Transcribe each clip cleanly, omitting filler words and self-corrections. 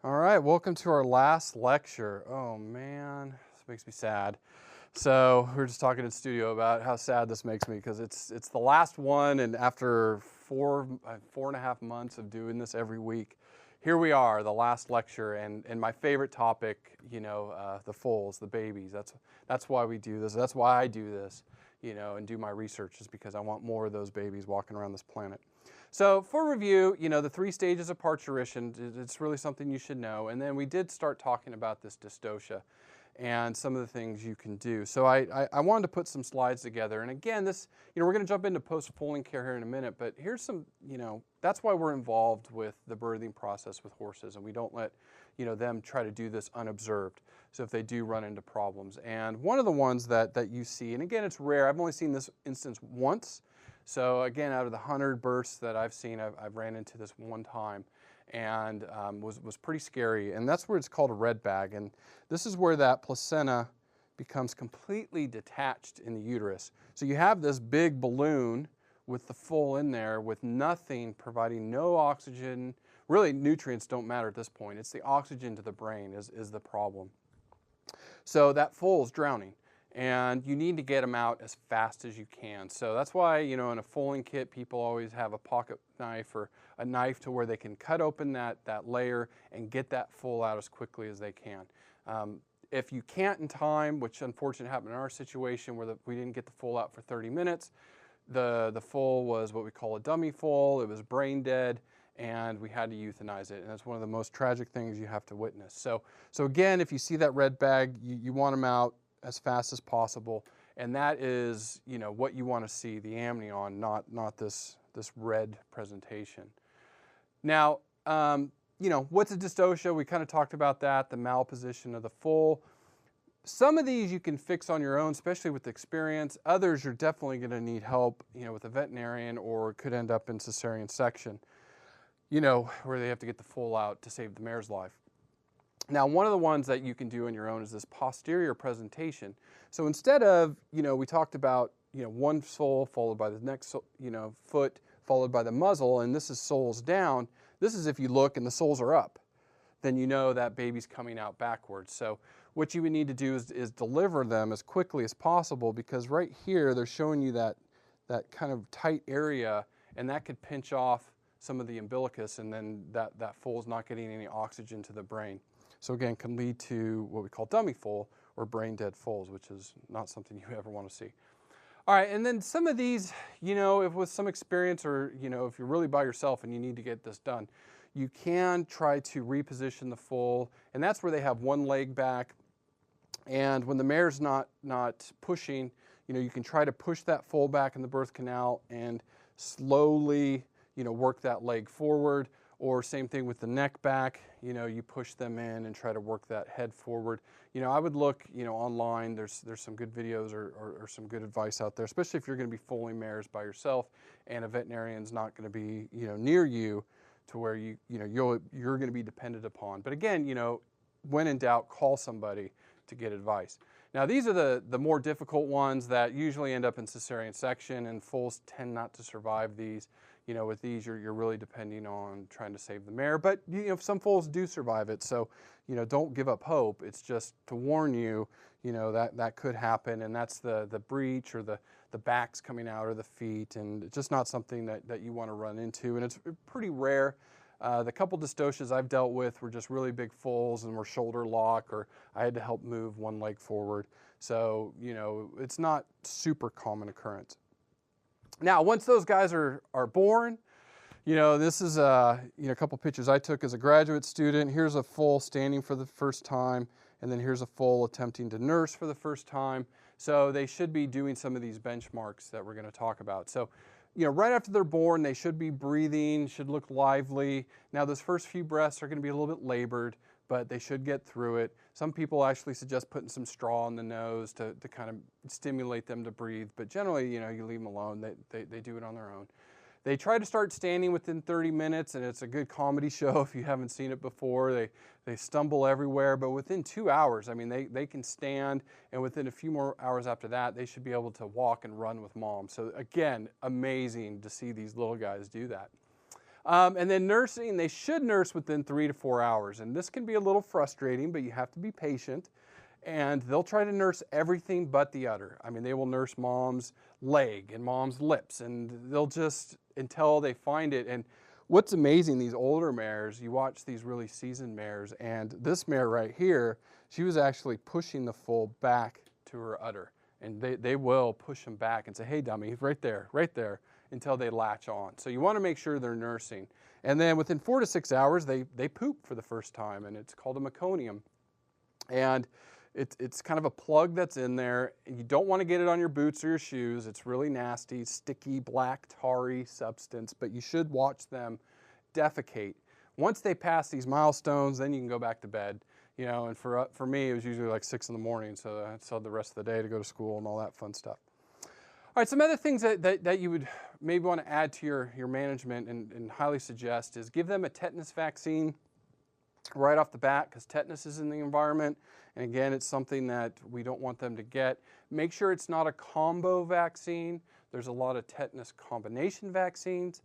All right, welcome to our last lecture. Oh man, this makes me sad. So we were just talking in studio about how sad this makes me because it's the last one, and after 4.5 months of doing this every week, here we are, the last lecture, and my favorite topic, the foals, the babies. That's why we do this. That's why I do this, and do my research is because I want more of those babies walking around this planet. So for review, the 3 stages of parturition, it's really something you should know. And then we did start talking about this dystocia and some of the things you can do. So I wanted to put some slides together. And again, we're going to jump into post-foaling care here in a minute, but here's some, that's why we're involved with the birthing process with horses, and we don't let, them try to do this unobserved. So if they do run into problems. And one of the ones that you see, and again, it's rare. I've only seen this instance once. So again, out of the 100 births that I've seen, I've ran into this one time, and was pretty scary. And that's where it's called a red bag. And this is where that placenta becomes completely detached in the uterus. So you have this big balloon with the foal in there with nothing, providing no oxygen. Really, nutrients don't matter at this point. It's the oxygen to the brain is the problem. So that foal is drowning. And you need to get them out as fast as you can. So that's why, in a foaling kit, people always have a pocket knife or a knife to where they can cut open that layer and get that foal out as quickly as they can. If you can't in time, which unfortunately happened in our situation where we didn't get the foal out for 30 minutes, the foal was what we call a dummy foal. It was brain dead, and we had to euthanize it. And that's one of the most tragic things you have to witness. So again, if you see that red bag, you want them out as fast as possible, and that is, what you want to see, the amnion, not this red presentation. Now, what's a dystocia? We kind of talked about that, the malposition of the foal. Some of these you can fix on your own, especially with experience. Others you're definitely going to need help, with a veterinarian, or could end up in cesarean section, where they have to get the foal out to save the mare's life. Now, one of the ones that you can do on your own is this posterior presentation. So instead of, we talked about, one sole followed by the next, foot, followed by the muzzle, and this is soles down. This is if you look and the soles are up, then you know that baby's coming out backwards. So what you would need to do is deliver them as quickly as possible, because right here they're showing you that kind of tight area, and that could pinch off some of the umbilicus, and then that foal's not getting any oxygen to the brain. So again, can lead to what we call dummy foal or brain dead foals, which is not something you ever want to see. All right, and then some of these, if with some experience, or if you're really by yourself and you need to get this done, you can try to reposition the foal, and that's where they have one leg back. And when the mare's not pushing, you can try to push that foal back in the birth canal and slowly, work that leg forward. Or same thing with the neck back, you push them in and try to work that head forward. I would look, online, there's some good videos or some good advice out there, especially if you're going to be foaling mares by yourself and a veterinarian's not going to be, near you to where you're going to be dependent upon. But again, when in doubt, call somebody to get advice. Now, these are the more difficult ones that usually end up in cesarean section, and foals tend not to survive these. With these, you're really depending on trying to save the mare. But, some foals do survive it. So, don't give up hope. It's just to warn you, that could happen. And that's the breech or the backs coming out or the feet. And it's just not something that you want to run into. And it's pretty rare. The couple dystocias I've dealt with were just really big foals and were shoulder lock, or I had to help move one leg forward. So, it's not super common occurrence. Now, once those guys are born, this is a couple pictures I took as a graduate student. Here's a foal standing for the first time, and then here's a foal attempting to nurse for the first time. So they should be doing some of these benchmarks that we're going to talk about. So, right after they're born, they should be breathing, should look lively. Now, those first few breaths are going to be a little bit labored, but they should get through it. Some people actually suggest putting some straw in the nose to kind of stimulate them to breathe, but generally, you leave them alone. They do it on their own. They try to start standing within 30 minutes, and it's a good comedy show if you haven't seen it before. They stumble everywhere, but within 2 hours, they can stand, and within a few more hours after that, they should be able to walk and run with mom. So again, amazing to see these little guys do that. And then nursing, they should nurse within 3 to 4 hours. And this can be a little frustrating, but you have to be patient. And they'll try to nurse everything but the udder. I mean, they will nurse mom's leg and mom's lips, and they'll just, until they find it. And what's amazing, these older mares, you watch these really seasoned mares, and this mare right here, she was actually pushing the foal back to her udder. And they will push them back and say, hey, dummy, right there, until they latch on. So you want to make sure they're nursing. And then within 4 to 6 hours, they poop for the first time, and it's called a meconium. And it's kind of a plug that's in there. You don't want to get it on your boots or your shoes. It's really nasty, sticky, black, tarry substance, but you should watch them defecate. Once they pass these milestones, then you can go back to bed. You know, and for me, it was usually like 6 in the morning, so I still had the rest of the day to go to school and all that fun stuff. All right, some other things that you would maybe want to add to your management and highly suggest is give them a tetanus vaccine right off the bat, because tetanus is in the environment. And again, it's something that we don't want them to get. Make sure it's not a combo vaccine. There's a lot of tetanus combination vaccines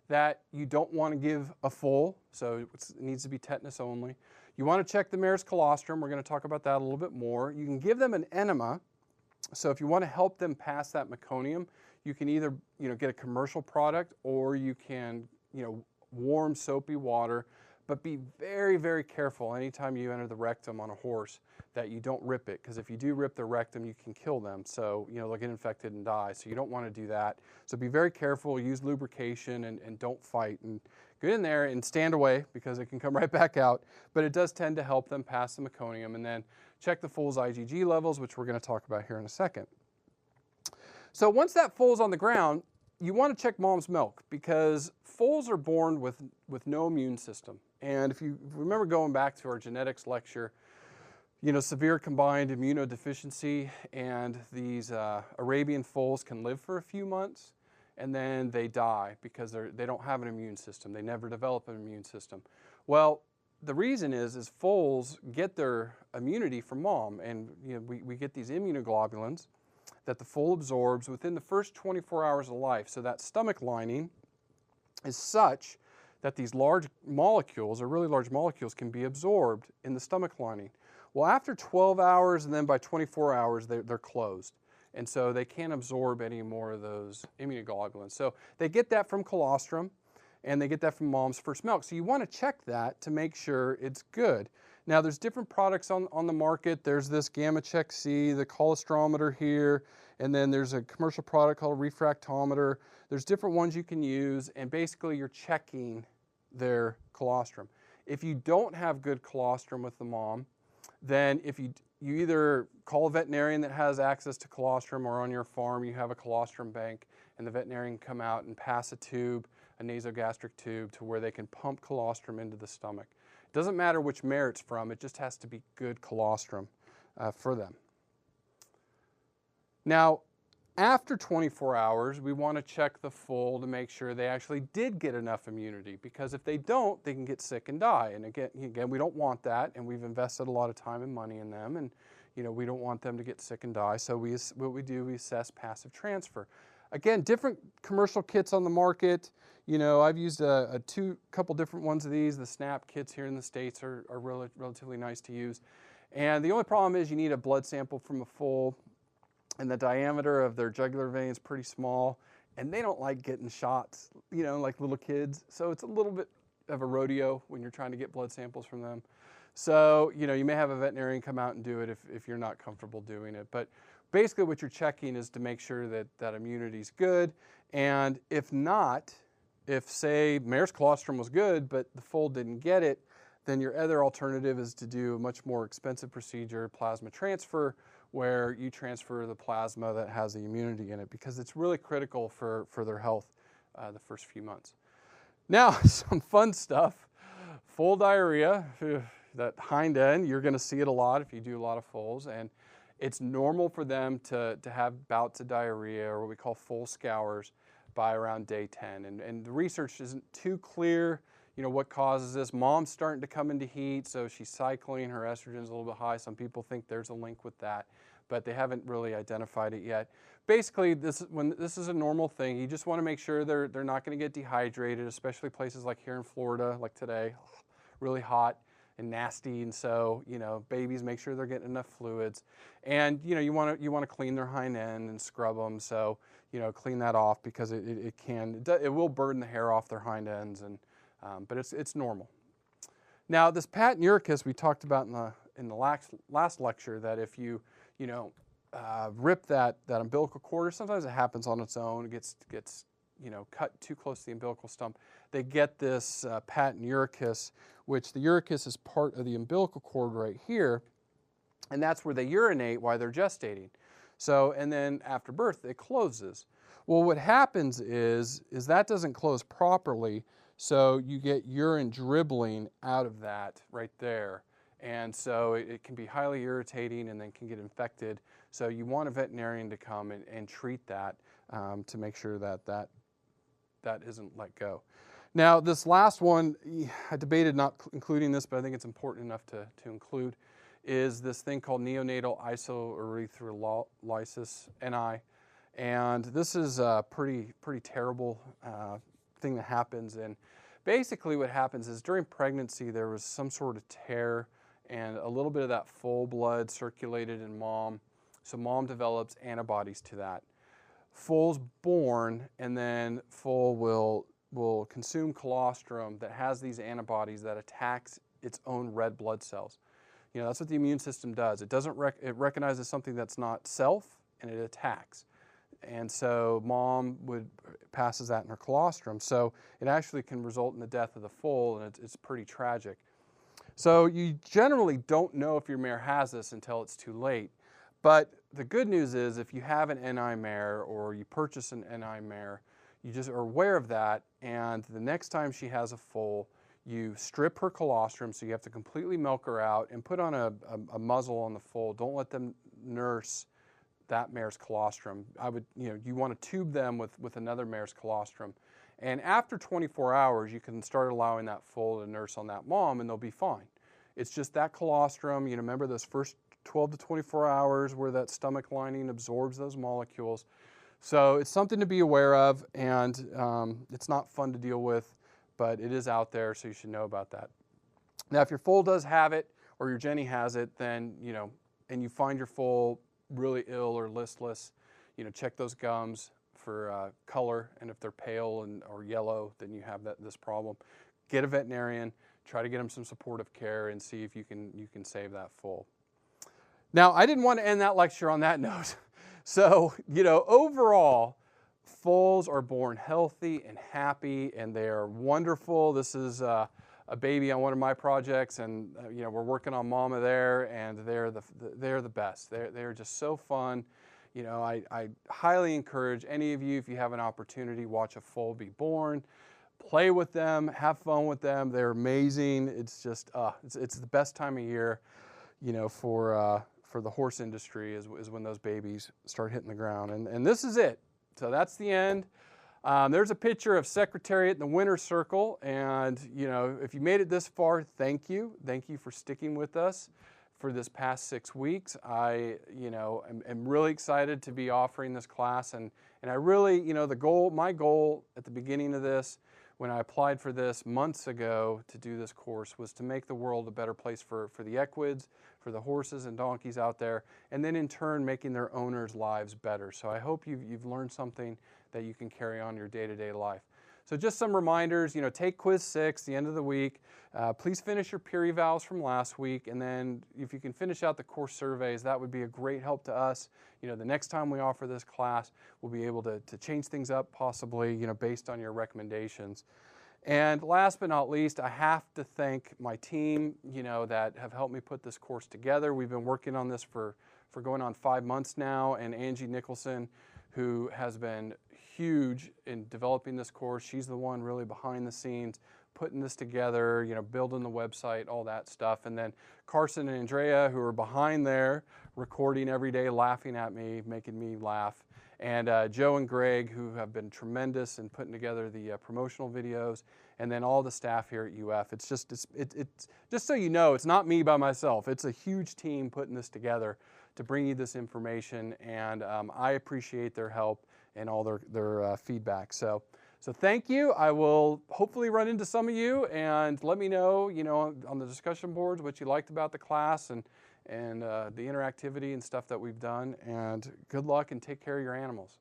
that you don't want to give a full, so it needs to be tetanus only. You want to check the mare's colostrum. We're going to talk about that a little bit more. You can give them an enema. So if you want to help them pass that meconium, you can either get a commercial product, or you can warm soapy water. But be very, very careful anytime you enter the rectum on a horse that you don't rip it, because if you do rip the rectum, you can kill them. So they'll get infected and die. So you don't want to do that. So be very careful, use lubrication, and don't fight. And get in there and stand away, because it can come right back out. But it does tend to help them pass the meconium. And then check the foal's IgG levels, which we're going to talk about here in a second. So once that foal's on the ground, you want to check mom's milk, because foals are born with no immune system. And if you remember going back to our genetics lecture, severe combined immunodeficiency, and these Arabian foals can live for a few months, and then they die because they don't have an immune system. They never develop an immune system. Well, the reason is foals get their immunity from mom, and we get these immunoglobulins that the foal absorbs within the first 24 hours of life. So that stomach lining is such that these large molecules, or really large molecules, can be absorbed in the stomach lining. Well, after 12 hours and then by 24 hours, they're closed. And so they can't absorb any more of those immunoglobulins. So they get that from colostrum, and they get that from mom's first milk. So you want to check that to make sure it's good. Now, there's different products on the market. There's this Gamma Check C, the colostrometer here, and then there's a commercial product called a refractometer. There's different ones you can use, and basically you're checking their colostrum. If you don't have good colostrum with the mom, then if you either call a veterinarian that has access to colostrum, or on your farm you have a colostrum bank, and the veterinarian can come out and pass a tube, a nasogastric tube, to where they can pump colostrum into the stomach. It doesn't matter which mare it's from, it just has to be good colostrum for them. Now, after 24 hours, we want to check the foal to make sure they actually did get enough immunity, because if they don't, they can get sick and die. And again, we don't want that, and we've invested a lot of time and money in them, and we don't want them to get sick and die. So we assess passive transfer. Again, different commercial kits on the market. I've used a couple different ones of these. The SNAP kits here in the States are relatively nice to use. And the only problem is you need a blood sample from a foal, and the diameter of their jugular vein is pretty small, and they don't like getting shots, like little kids. So it's a little bit of a rodeo when you're trying to get blood samples from them. So, you may have a veterinarian come out and do it if you're not comfortable doing it. But basically what you're checking is to make sure that immunity is good. And if not, if say mare's colostrum was good, but the foal didn't get it, then your other alternative is to do a much more expensive procedure, plasma transfer, where you transfer the plasma that has the immunity in it, because it's really critical for their health the first few months. Now, some fun stuff. Foal diarrhea, that hind end, you're going to see it a lot if you do a lot of foals, and it's normal for them to have bouts of diarrhea, or what we call foal scours, by around day 10. And the research isn't too clear, what causes this. Mom's starting to come into heat, so she's cycling, her estrogen's a little bit high. Some people think there's a link with that. but they haven't really identified it yet. Basically, this is a normal thing. You just want to make sure they're not going to get dehydrated, especially places like here in Florida, like today, really hot and nasty. And so, babies, make sure they're getting enough fluids. And you want to clean their hind end and scrub them. So, clean that off, because it will burn the hair off their hind ends, and but it's normal. Now, this patent uricus we talked about in the last lecture, that if you rip that umbilical cord, or sometimes it happens on its own, it gets cut too close to the umbilical stump, they get this patent uricus, which the uricus is part of the umbilical cord right here, and that's where they urinate while they're gestating. So, and then after birth, it closes. Well, what happens is that doesn't close properly, so you get urine dribbling out of that right there. And so it can be highly irritating and then can get infected. So you want a veterinarian to come and treat that to make sure that isn't let go. Now, this last one, I debated not including this, but I think it's important enough to include, is this thing called neonatal isoerythrolysis, NI. And this is a pretty terrible thing that happens. And basically what happens is during pregnancy there was some sort of tear, and a little bit of that foal blood circulated in mom. So mom develops antibodies to that. Foal's born, and then foal will consume colostrum that has these antibodies that attacks its own red blood cells. That's what the immune system does. It doesn't it recognizes something that's not self, and it attacks. And so mom passes that in her colostrum. So it actually can result in the death of the foal, and it's pretty tragic. So you generally don't know if your mare has this until it's too late. But the good news is, if you have an NI mare or you purchase an NI mare, you just are aware of that, and the next time she has a foal, you strip her colostrum, so you have to completely milk her out and put on a muzzle on the foal. Don't let them nurse that mare's colostrum. You want to tube them with another mare's colostrum. And after 24 hours, you can start allowing that foal to nurse on that mom, and they'll be fine. It's just that colostrum, remember those first 12 to 24 hours where that stomach lining absorbs those molecules. So it's something to be aware of, and it's not fun to deal with, but it is out there, so you should know about that. Now, if your foal does have it, or your Jenny has it, then, and you find your foal really ill or listless, check those gums for color, and if they're pale or yellow, then you have this problem. Get a veterinarian, try to get them some supportive care, and see if you can save that foal. Now, I didn't want to end that lecture on that note. So, overall, foals are born healthy and happy, and they are wonderful. This is a baby on one of my projects, and we're working on mama there, and they're the best. They're just so fun. I highly encourage any of you, if you have an opportunity, watch a foal be born, play with them, have fun with them. They're amazing. It's just it's the best time of year, for the horse industry is when those babies start hitting the ground. And this is it. So that's the end. There's a picture of Secretariat in the winner's circle, and if you made it this far, thank you. Thank you for sticking with us for this past 6 weeks. I am really excited to be offering this class, and I really, my goal at the beginning of this, when I applied for this months ago to do this course, was to make the world a better place for the equids, for the horses and donkeys out there, and then in turn making their owners' lives better. So I hope you've learned something that you can carry on your day-to-day life. So just some reminders, take quiz 6, the end of the week. Please finish your peer evals from last week, and then if you can finish out the course surveys, that would be a great help to us. The next time we offer this class, we'll be able to change things up possibly, based on your recommendations. And last but not least, I have to thank my team, that have helped me put this course together. We've been working on this for going on 5 months now, and Angie Nicholson, who has been huge in developing this course. She's the one really behind the scenes, putting this together, building the website, all that stuff. And then Carson and Andrea, who are behind there, recording every day, laughing at me, making me laugh. And Joe and Greg, who have been tremendous in putting together the promotional videos, and then all the staff here at UF. It's just so you know, it's not me by myself. It's a huge team putting this together to bring you this information, and I appreciate their help and all their feedback. So thank you. I will hopefully run into some of you, and let me know, on the discussion boards what you liked about the class and the interactivity and stuff that we've done. And good luck, and take care of your animals.